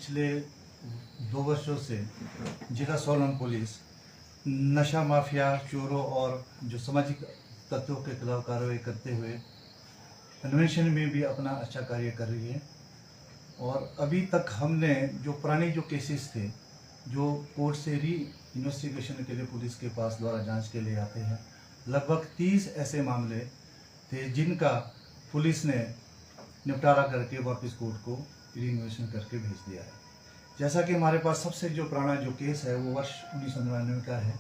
पिछले 2 वर्षों से जिला सोलन पुलिस नशा माफिया, चोरों और जो सामाजिक तत्वों के खिलाफ कार्रवाई करते हुए कन्वेंशन में भी अपना अच्छा कार्य कर रही है। और अभी तक हमने जो पुराने जो केसेस थे जो कोर्ट से री इन्वेस्टिगेशन के लिए पुलिस के पास द्वारा जांच के लिए आते हैं, लगभग 30 ऐसे मामले थे जिनका पुलिस ने निपटारा करके वापस कोर्ट को री इन्वेस्टिगेशन करके भेज दिया है। जैसा कि हमारे पास सबसे जो पुराना जो केस है वो वर्ष 1999 का है।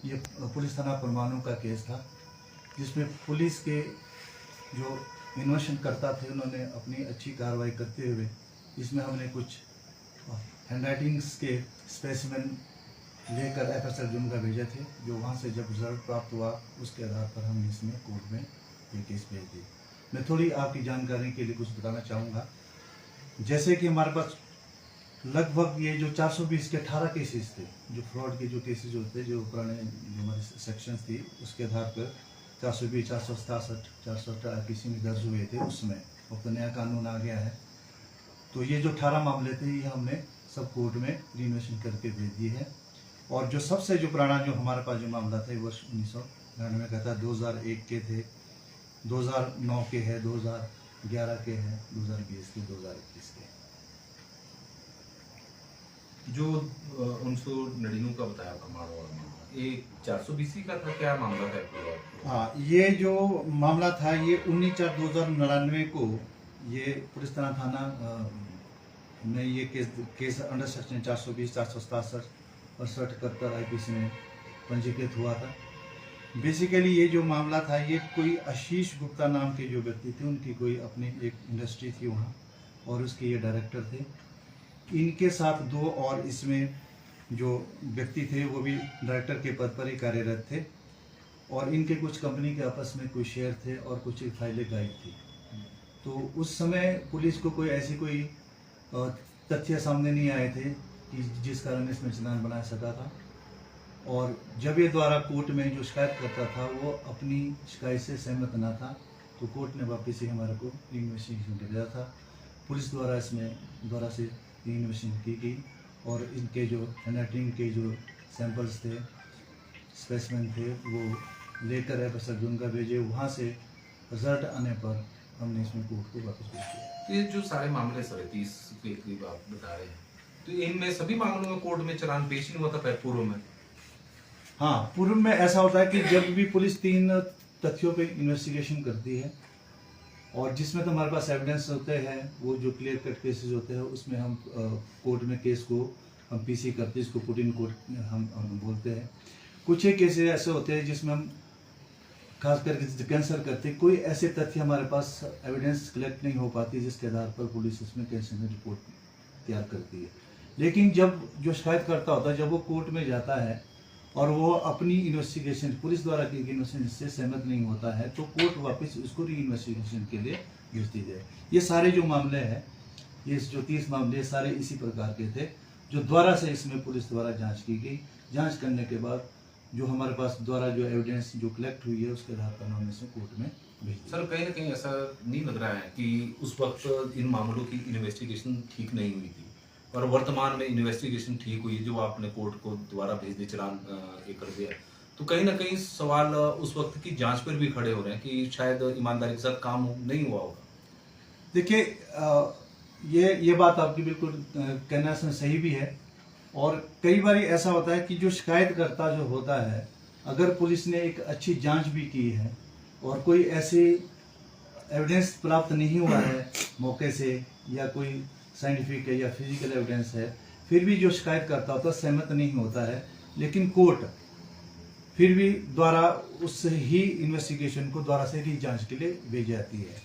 ये पुलिस थाना परमाणु का केस था, जिसमें पुलिस के जो इन्वेस्टिगेशन करता थे उन्होंने अपनी अच्छी कार्रवाई करते हुए इसमें हमने कुछ हैंडराइटिंग्स के स्पेसिमेन लेकर एफएसएल जून का भेजे थे, जो वहाँ से जब रिजल्ट प्राप्त हुआ उसके आधार पर हमने इसमें कोर्ट में ये केस भेज दी। मैं थोड़ी आपकी जानकारी के लिए कुछ बताना चाहूँगा। जैसे कि हमारे पास लगभग ये जो 420 के 18 केसेस थे, जो फ्रॉड के जो केसेस होते जो पुराने जो हमारे सेक्शंस थी उसके आधार पर 420, 467, 418 किसी में दर्ज हुए थे। उसमें अब तो नया कानून आ गया है, तो ये जो 18 मामले थे ये हमने सब कोर्ट में रीइन्वेस्टिगेशन करके भेज दिए है। और जो सबसे जो पुराना जो हमारे पास जो मामला था वर्ष 1999 का था, 2001 के थे, 2009 के है, 2011 के हैं, 2020 के, 2021 के। जो 1999 का बताया परमाणु वाला मामला, ये 420 का था, क्या मामला है पूरा? हाँ, ये जो मामला था ये 19/4/2099 को ये पुलिस थाना में ये केस अंडर सेक्शन 420, 467 और 67 आईपीसी में पंजीकृत हुआ था। बेसिकली ये जो मामला था ये कोई आशीष गुप्ता नाम के जो व्यक्ति थे, उनकी कोई अपनी एक इंडस्ट्री थी वहाँ और उसके ये डायरेक्टर थे। इनके साथ 2 और इसमें जो व्यक्ति थे वो भी डायरेक्टर के पद पर ही कार्यरत थे और इनके कुछ कंपनी के आपस में कुछ शेयर थे और कुछ फाइलें गायब थी। तो उस समय पुलिस को कोई ऐसी कोई तथ्य सामने नहीं आए थे कि जिस कारण इसमें चालान बना सका था। और जब ये द्वारा कोर्ट में जो शिकायत करता था वो अपनी शिकायत से सहमत ना था, तो कोर्ट ने वापस ही हमारे को इन्वेस्टिगेशन दिया था। पुलिस द्वारा इसमें द्वारा से इन्वेस्टिगेशन की गई और इनके जो हैंडराइटिंग के जो सैंपल्स थे, स्पेसिमेन थे, वो लेकर एफएसएल जून का भेजे। वहाँ से रिजल्ट आने पर हमने इसमें कोर्ट को वापस भेज दिया। तो ये जो सारे मामले सर 30 के करीब आप बता रहे हैं, तो इनमें सभी मामलों में कोर्ट में चालान पेश नहीं हुआ था पूर्व में? हाँ, पूर्व में ऐसा होता है कि जब भी पुलिस 3 तथ्यों पे इन्वेस्टिगेशन करती है और जिसमें तो हमारे पास एविडेंस होते हैं, वो जो क्लियर कट केसेस होते हैं उसमें हम कोर्ट में केस को हम पीसी करते हैं, इसको पुट इन कोर्ट हम बोलते हैं। कुछ ही केसेस ऐसे होते हैं जिसमें हम खास करके कैंसर करते, कोई ऐसे तथ्य हमारे पास एविडेंस कलेक्ट नहीं हो पाती जिसके आधार पर पुलिस इसमें कैंसर में रिपोर्ट तैयार करती है। लेकिन जब जो शिकायत करता होता है, जब वो कोर्ट में जाता है और वो अपनी इन्वेस्टिगेशन पुलिस द्वारा की इन्वेस्टिगेशन से सहमत नहीं होता है, तो कोर्ट वापस उसको री इन्वेस्टिगेशन के लिए भेजती है। ये सारे जो मामले हैं, ये जो 30 मामले सारे इसी प्रकार के थे जो द्वारा से इसमें पुलिस द्वारा जांच की गई। जांच करने के बाद जो हमारे पास द्वारा जो एविडेंस जो कलेक्ट हुई है उसके आधार पर हमने इसे कोर्ट में भेज दिया। सर कहीं ना कहीं ऐसा नहीं लग रहा है कि उस वक्त इन मामलों की इन्वेस्टिगेशन ठीक नहीं हुई थी और वर्तमान में इन्वेस्टिगेशन ठीक हुई, जो आपने कोर्ट को दोबारा भेज दिया, चालान ये कर दिया, तो कहीं ना कहीं सवाल उस वक्त की जांच पर भी खड़े हो रहे हैं कि शायद ईमानदारी के साथ काम नहीं हुआ होगा। देखिए, ये बात आपकी बिल्कुल कहना सही भी है। और कई बार ऐसा होता है कि जो शिकायतकर्ता जो होता है, अगर पुलिस ने एक अच्छी जांच भी की है और कोई ऐसे एविडेंस प्राप्त नहीं हुआ है मौके से, या कोई साइंटिफिक है या फिजिकल एविडेंस है, फिर भी जो शिकायतकर्ता होता है सहमत नहीं होता है, लेकिन कोर्ट फिर भी द्वारा उस ही इन्वेस्टिगेशन को द्वारा से ही जांच के लिए भेज जाती है।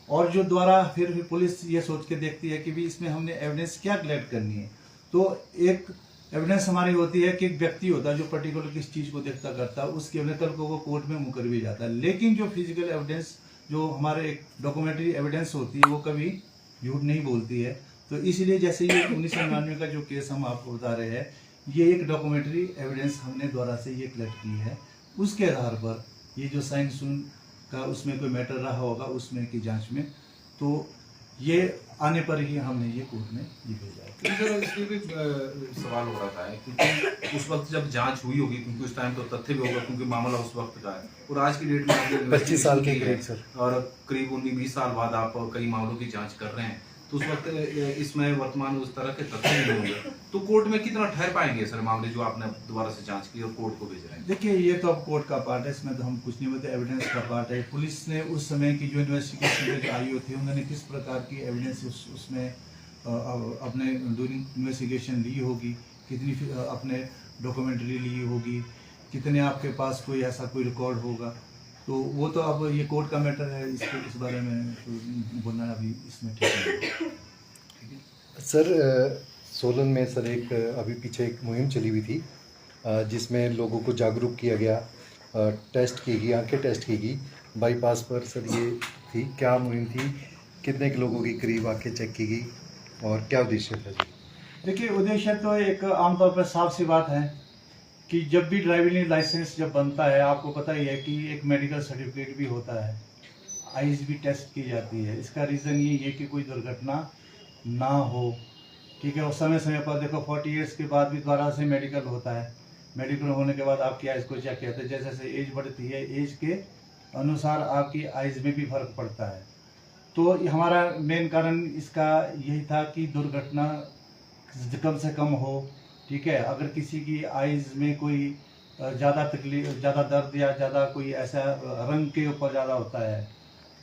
और जो द्वारा फिर पुलिस ये सोच के देखती है कि भी इसमें हमने एविडेंस क्या कलेक्ट करनी है। तो एक एविडेंस हमारी होती है कि एक व्यक्ति होता है जो पर्टिकुलर किस चीज़ को देखता करता है, उसके नकल को वो कोर्ट में मुकर भी जाता है। लेकिन जो फिजिकल एविडेंस जो हमारे एक डॉक्यूमेंट्री एविडेंस होती है वो कभी झूठ नहीं बोलती है। तो इसलिए जैसे ये 1999 का जो केस हम आपको बता रहे हैं, ये एक डॉक्यूमेंट्री एविडेंस हमने द्वारा से ये कलेक्ट की है। उसके आधार पर ये जो साइन सून का उसमें कोई मैटर रहा होगा उसमें की जांच में, तो ये आने पर ही हमने ये कोर्ट में ये भेजा है। लेकिन सर इसलिए भी सवाल हो रहा था क्योंकि उस वक्त जब जांच हुई होगी, क्योंकि उस टाइम तो तथ्य भी होगा क्योंकि मामला उस वक्त का है, और आज की डेट में आपने 25 साल के करीब सर, और करीब 19-20 साल बाद आप कई मामलों की जांच कर रहे हैं, तो उस वक्त इसमें वर्तमान में उस तरह के तथ्य नहीं होंगे, तो कोर्ट में कितना ठहर पाएंगे सर मामले जो आपने दोबारा से जांच की और कोर्ट को भेज रहे हैं? देखिए, ये तो अब कोर्ट का पार्ट है, इसमें तो हम कुछ नहीं बोलते, एविडेंस का पार्ट है। पुलिस ने उस समय की जो इन्वेस्टिगेशन में जो आईओ थे, उन्होंने किस प्रकार की एविडेंस उसमें अपने ड्यूरिंग इन्वेस्टिगेशन ली होगी, कितनी अपने डॉक्यूमेंट्री ली होगी, कितने आपके पास कोई ऐसा कोई रिकॉर्ड होगा, तो वो तो अब ये कोर्ट का मैटर है, इस बारे में तो बोलना अभी इसमें ठीक नहीं है। सर सोलन में सर एक अभी पीछे एक मुहिम चली हुई थी जिसमें लोगों को जागरूक किया गया, टेस्ट की गई, आंखें टेस्ट की गई बाईपास पर सर, ये थी क्या मुहिम थी, कितने के लोगों की करीब आंखें चेक की गई और क्या उद्देश्य था जी? देखिए, उद्देश्य तो एक आमतौर पर साफ सी बात है कि जब भी ड्राइविंग लाइसेंस जब बनता है, आपको पता ही है कि एक मेडिकल सर्टिफिकेट भी होता है, आईज भी टेस्ट की जाती है। इसका रीज़न ये है कि कोई दुर्घटना ना हो, ठीक है। और समय समय पर देखो 40 ईयर्स के बाद भी दोबारा से मेडिकल होता है, मेडिकल होने के बाद आपकी आइज़ को चेक किया जाता है। जैसे जैसे एज बढ़ती है, एज के अनुसार आपकी आइज़ में भी फर्क पड़ता है। तो हमारा मेन कारण इसका यही था कि दुर्घटना कम से कम हो, ठीक है। अगर किसी की आइज़ में कोई ज़्यादा तकलीफ, ज़्यादा दर्द या ज़्यादा कोई ऐसा रंग के ऊपर ज़्यादा होता है,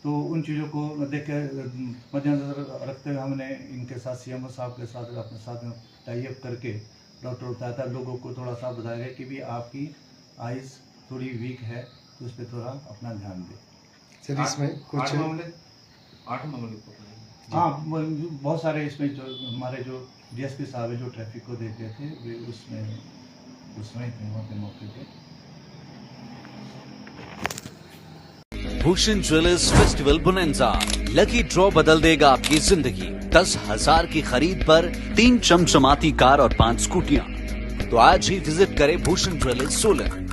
तो उन चीज़ों को देख के मद्देनजर रखते हुए हमने इनके साथ सीएमओ साहब के साथ अपने साथ में टाई अप करके डॉक्टर बताया था, लोगों को थोड़ा सा बताया गया कि भी आपकी आइज़ थोड़ी वीक है, तो उस पर थोड़ा अपना ध्यान दें। सर इसमें कुछ 8 मामले हाँ, बहुत सारे इसमें जो हमारे जो डीएसपी साहब है जो ट्रैफिक को देखते थे, वे उसमें थे वहाँ पे मौके पे। Bhushan jewellers festival bonanza, lucky draw बदल देगा आपकी जिंदगी। 10,000 की खरीद पर 3 चमचमाती कार और 5 स्कूटियां। तो आज ही विजिट करें भूषण ज्वेलर्स सोलन।